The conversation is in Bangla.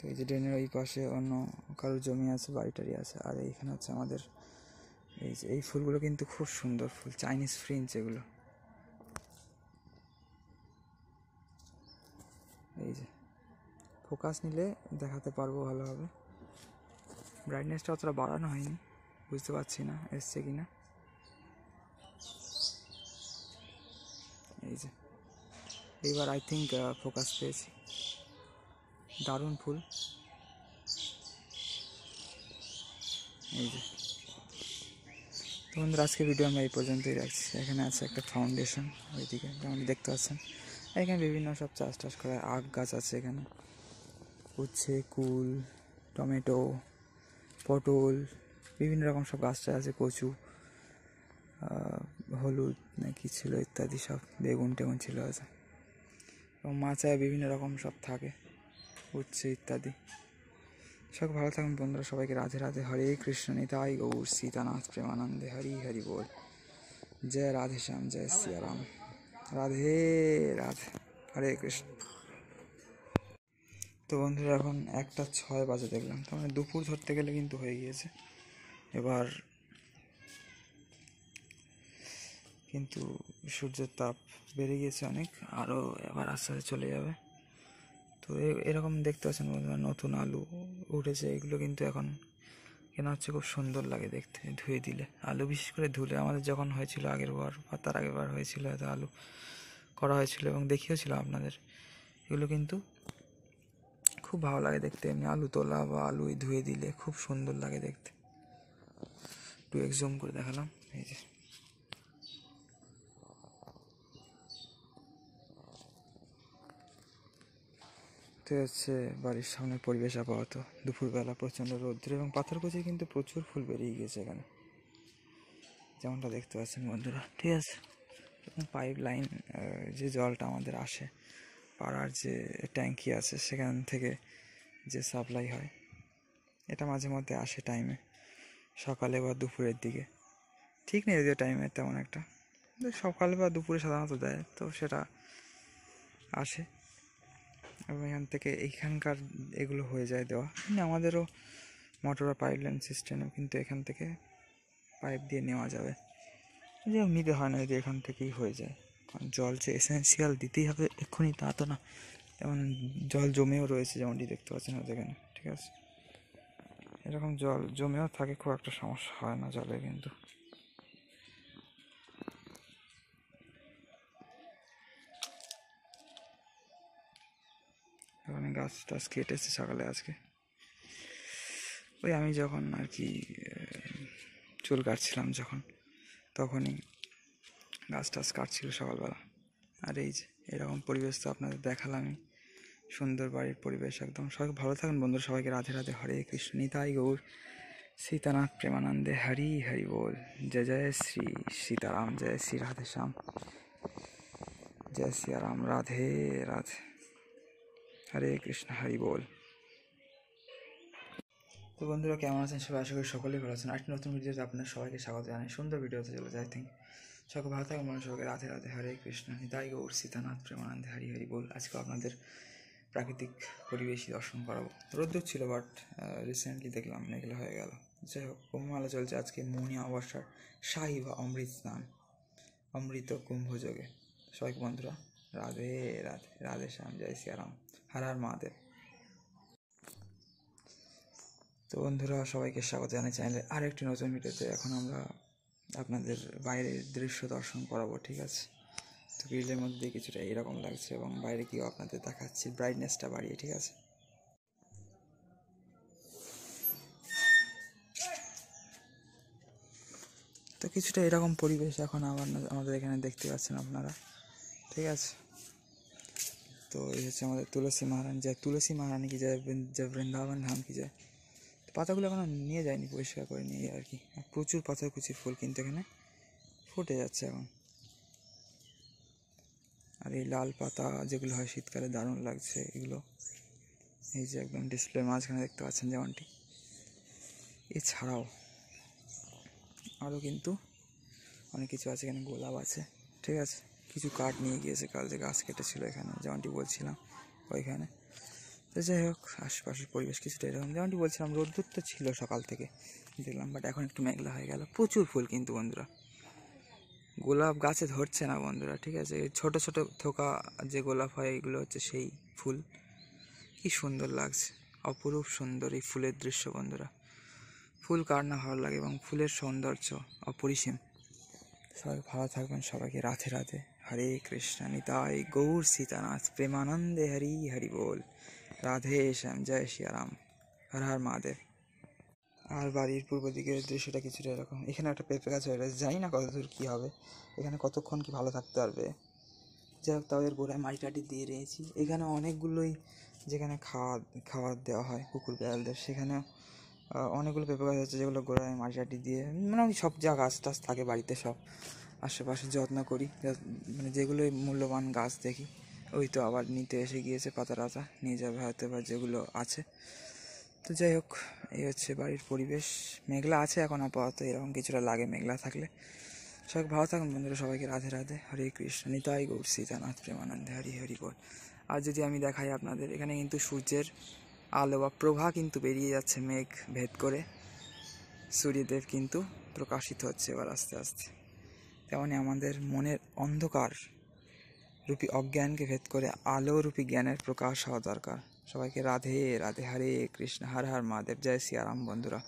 তো এই যে ড্রেনের ওই পাশে অন্য কারোর জমি আছে, বাড়িটারি আছে। আর এইখানে হচ্ছে আমাদের এই যে এই ফুলগুলো কিন্তু খুব সুন্দর ফুল, চাইনিজ ফ্রিঞ্চ এগুলো। এই যে ফোকাস নিলে দেখাতে পারবো ভালোভাবে। ব্রাইটনেসটা অতটা বাড়ানো হয়নি, বুঝতে পারছি না এসছে কিনা। এই যে এইবার আই থিঙ্ক ফোকাস পেয়েছি। দারুণ ফুল। এই যে তো বন্ধুরা, আজকে ভিডিও আমরা এই পর্যন্তই রাখছি। এখানে আছে একটা ফাউন্ডেশন, ওইদিকে যেমন দেখতে পাচ্ছেন। এখানে বিভিন্ন সব চাষ টাস করা, আখ গাছ আছে এখানে, উচ্ছে, কুল, টমেটো, পটল, বিভিন্ন রকম সব গাছটা আছে, কচু, হলুদ নাকি ছিল ইত্যাদি সব, বেগুন টেগুন ছিল আছে, এবং মাচায় বিভিন্ন রকম সব থাকে, উচ্ছে ইত্যাদি। সব ভালো থাকুন বন্ধুরা, সবাইকে রাধে রাধে, হরে কৃষ্ণ, নিতাই গৌর সীতানাথ প্রেমানন্দে, হরি হরি বল। জয় রাধে শ্যাম, জয় সিয়া রাম, রাধে রাধে, হরে কৃষ্ণ। তো বন্ধুরা এখন 1:06 বাজে দেখলাম, তো মানে দুপুর ধরতে গেলে কিন্তু হয়ে গিয়েছে এবার, কিন্তু সূর্যের তাপ বেড়ে গিয়েছে অনেক, আরও এবার আস্তে আস্তে চলে যাবে। তো এরকম দেখতে পাচ্ছেন বন্ধুরা, নতুন আলু উঠেছে। এগুলো কিন্তু এখন কেনা হচ্ছে, খুব সুন্দর লাগে দেখতে ধুয়ে দিলে। আলু বিশেষ করে ধুলে, আমাদের যখন হয়েছিল আগের বার বা তার আগের বার হয়েছিল হয়তো, আলু করা হয়েছিল এবং দেখিয়েছিল আপনাদের। এগুলো কিন্তু খুব ভালো লাগে দেখতে, এমনি আলু তোলা বা আলু ধুয়ে দিলে খুব সুন্দর লাগে দেখতে। একটু এক্সজুম করে দেখালাম। এই যে তো হচ্ছে বাড়ির সামনে পরিবেশ আপাতত। দুপুরবেলা প্রচণ্ড রৌদ্র এবং পাথরকুচি কিন্তু প্রচুর ফুল বেরিয়ে গিয়েছে এখানে, যেমনটা দেখতে পাচ্ছেন বন্ধুরা, ঠিক আছে। এবং পাইপ লাইন, যে জলটা আমাদের আসে পাড়ার যে ট্যাঙ্কি আছে সেখান থেকে যে সাপ্লাই হয়, এটা মাঝে মধ্যে আসে টাইমে, সকালে বা দুপুরের দিকে, ঠিক নেই যদিও টাইমে তেমন একটা, সকালে বা দুপুরে সাধারণত দেয়, তো সেটা আসে। এবং এখান থেকে এইখানকার এগুলো হয়ে যায় দেওয়া, কিন্তু আমাদেরও মোটর বা পাইপ লাইন সিস্টেমে কিন্তু এখান থেকে পাইপ দিয়ে নেওয়া যাবে, যে নিতে হয় না যদি এখান থেকেই হয়ে যায়। কারণ জল যে এসেন্সিয়াল দিতেই হবে এক্ষুনি তা তো না, যেমন জল জমেও রয়েছে, যেমনটি দেখতে পাচ্ছেন হয়তো এখানে, ঠিক আছে। এরকম জল জমেও থাকে, খুব একটা সমস্যা হয় না জলে কিন্তু। এখানে গাছ টাছ কেটেছে সকালে আজকে, ওই আমি যখন আর কি চুল কাটছিলাম যখন, তখনই গাছ টাছ কাটছিল সকালবেলা। আর এই যে এরকম পরিবেশ তো আপনাদের দেখালামই, সুন্দর বাড়ির পরিবেশ একদম। সবাই ভালো থাকুন বন্ধুরা, সবাইকে রাধে রাধে, হরে কৃষ্ণ, নিতাই গৌর সীতানাথ প্রেমানন্দে, হরি হরি বল। জয় জয় শ্রী সীতারাম, জয় শ্রী রাধে শ্যাম, জয় সিয়া রাম, রাধে রাধে, হরে কৃষ্ণ, হরি বল। তো বন্ধুরা কেমন আছেন সবাই? আশা করি সকলেই ভালো আছেন। আরেকটি নতুন ভিডিওতে আপনার সবাইকে স্বাগত জানাই। সুন্দর ভিডিওতে চলে যায়, থিঙ্ক সকল ভালো থাকুন মানুষ, সবাইকে রাধে রাধে, হরে কৃষ্ণ, নিতাই গৌর সীতানাথ প্রেমানন্দে, হরি হরি বল। আজকে আপনাদের প্রাকৃতিক পরিবেশই দর্শন করাবো। রোদ্দুর ছিল, বাট রিসেন্টলি দেখলাম মেঘলা হয়ে গেল। যাই হোক, কুম্ভমেলা চলছে আজকে, মৌনী অমাবস্যার শাহী বা অমৃত স্নান, অমৃত কুম্ভযোগে। সবাইকে বন্ধুরা রাধে রাধে, রাধে শ্যাম, জয় সিয়ারাম, হর হর মহাদেব। তো বন্ধুরা সবাইকে স্বাগত জানাই চ্যানেলে আর একটি নতুন ভিডিওতে। এখন আমরা আপনাদের বাইরের দৃশ্য দর্শন করাবো, ঠিক আছে। তো গ্রিলের মধ্যে দিয়ে কিছুটা এরকম লাগছে, এবং বাইরে গিয়েও আপনাদের দেখাচ্ছি ব্রাইটনেসটা বাড়িয়ে, ঠিক আছে। তো কিছুটা এরকম পরিবেশ এখন আমাদের এখানে দেখতে পাচ্ছেন আপনারা, ঠিক আছে। তো এই হচ্ছে আমাদের তুলসী মহারানী, যায় তুলসী মহারানী কি যায়, যে বৃন্দাবন ধাম কি যায়। পাতাগুলো এখনো নিয়ে যায়নি, পরিষ্কার করে নিয়ে আর কি। প্রচুর পাতাকুচির ফুল কিন্তু এখানে ফুটে যাচ্ছে এখন। আর এই লাল পাতা যেগুলো হয় শীতকালে, দারুণ লাগছে এগুলো। এই যে একদম ডিসপ্লের মাঝখানে দেখতে পাচ্ছেন যেমনটি। এছাড়াও আরও কিন্তু অনেক কিছু আছে, এখানে গোলাপ আছে, ঠিক আছে। কিছু কাঠ নিয়ে গিয়েছে, কাল যে গাছ কেটেছিল এখানে, যেমনটি বলছিলাম ওইখানে। তো যাই হোক, আশপাশের পরিবেশ কিছুটা এরকম, যেমনটি বলছিলাম রোদ্দুর তো ছিল সকাল থেকে দেখলাম, বাট এখন একটু মেঘলা হয়ে গেল। প্রচুর ফুল কিন্তু বন্ধুরা, গোলাপ গাছে ধরছে না বন্ধুরা, ঠিক আছে, ছোট ছোট থোকা যে গোলাপ হয় এগুলো হচ্ছে সেই ফুল। কি সুন্দর লাগছে, অপরূপ সুন্দর এই ফুলের দৃশ্য বন্ধুরা। ফুল কার না ভালো লাগে, এবং ফুলের সৌন্দর্য অপরিসীম। সবাই ভালো থাকবেন, সবাইকে রাধে রাধে, হরে কৃষ্ণ নিতাই গৌর সীতানাথ প্রেমানন্দে হরি হরি বল, রাধে শ্যাম, জয় সিয়ারাম, হর হর মহাদেব। আর বাড়ির পূর্ব দিকের দৃশ্যটা কিছুটা এরকম। এখানে একটা পেঁপে গাছ হয়ে গেছে, জানি না কতদূর কী হবে, এখানে কতক্ষণ কি ভালো থাকতে পারবে। যাই হোক, তাও এর গোড়ায় মাটি টাটি দিয়ে রয়েছি। এখানে অনেকগুলোই, যেখানে খাবার দেওয়া হয় কুকুর বিড়ালদের, সেখানে অনেকগুলো পেঁপে গাছ আছে যেগুলো গোড়ায় মাটি টাটি দিয়ে, মানে আমি সব যা গাছ টাছ থাকে বাড়িতে সব আশেপাশে যত্ন করি, মানে যেগুলোই মূল্যবান গাছ দেখি ওই তো আবার নিতে এসে গিয়েছে, পাতা টাতা নিয়ে যাবে হয়তো, বা যেগুলো আছে। তো যাই হোক, এই হচ্ছে বাড়ির পরিবেশ। মেঘলা আছে এখন আপাতত, এরকম কিছুটা লাগে মেঘলা থাকলে। সবাই ভালো থাকুন বন্ধুরা, সবাইকে রাধে রাধে, হরে কৃষ্ণ নিতাই গৌর সীতানাথ প্রেমানন্দে হরি হরি বল। আর যদি আমি দেখাই আপনাদের, এখানে কিন্তু সূর্যের আলো বা প্রভা কিন্তু বেরিয়ে যাচ্ছে মেঘ ভেদ করে, সূর্যদেব কিন্তু প্রকাশিত হচ্ছে এবার আস্তে আস্তে। তেমনি আমাদের মনের অন্ধকার রূপী অজ্ঞানকে ভেদ করে আলো রূপী জ্ঞানের প্রকাশ হওয়া দরকার। সবাইকে রাধে রাধে, হরে কৃষ্ণ, হর হর মহাদেব, জয় সিয়ারাম বন্ধুরা।